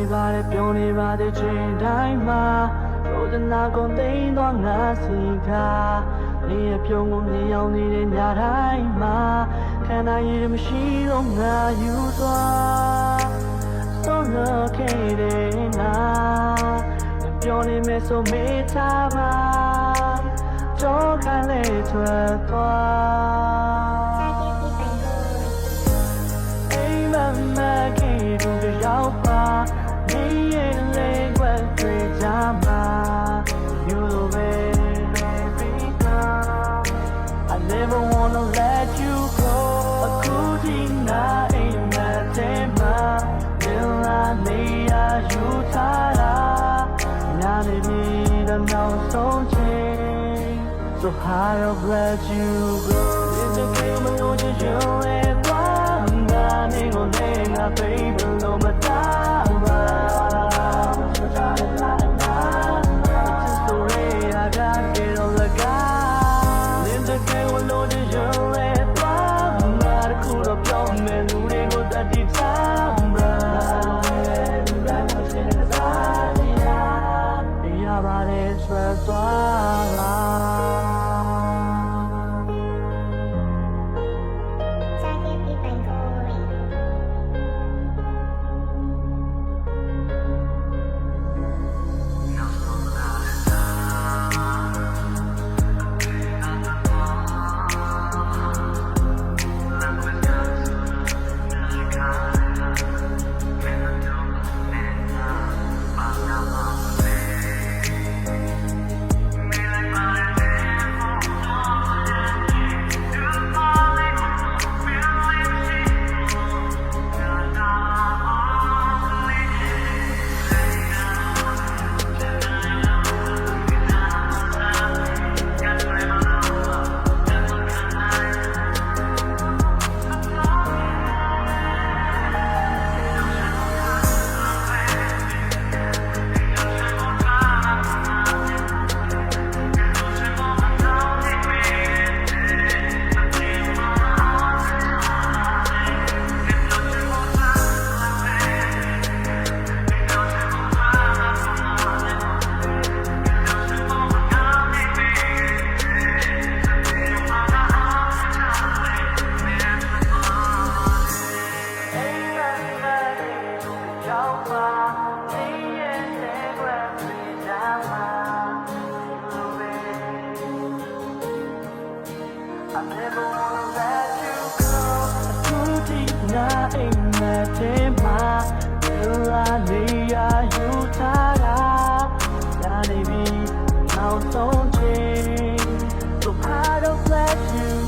နေပါတယ်ပြောနေပါတယ်ချိန်တိုင်းမှာရိုးစနာကုန်သိမ်းသွားငါစီခါနေရပြုံးကိုမြင်ရောက်နေတဲ့ညတိုင်းမှာခန္ဓာရည်မရှိတော့ငါယူသွားဆုံးလို့ခဲ့တဲ့နာပြောနေမယ်ဆိုမေးထားပါကြောက်ခိုင်းလေထွက်သွားအိမ်မမခေတူရောက်ပါနေရင်လေးွက်တွေ့ကြမှာယူလို့ပဲ I never wanna let you go အခုဒီနာအိမ်မထဲမှာလာနေရယူထားတာနာနေပြီတော့နောက်ဆုံးချိန် So how to let you go It's okay မလို့ချင်ရုံးရဲ့သွားငါနေကိုနေငါ baby လို့မတားပါ Just the way I got it all the guy It's okay မလို့ချင်ရုံးရဲ့သွားငါတခုတော့ပြောမယ်လူတွေကိုတတိထားပါEverybody sweats I never wanna let you go အခုဒီနာအိမ်မထဲမှာလာနေရယူထားတာနာနေပြီနောက်ဆုံးချိန် So how to let you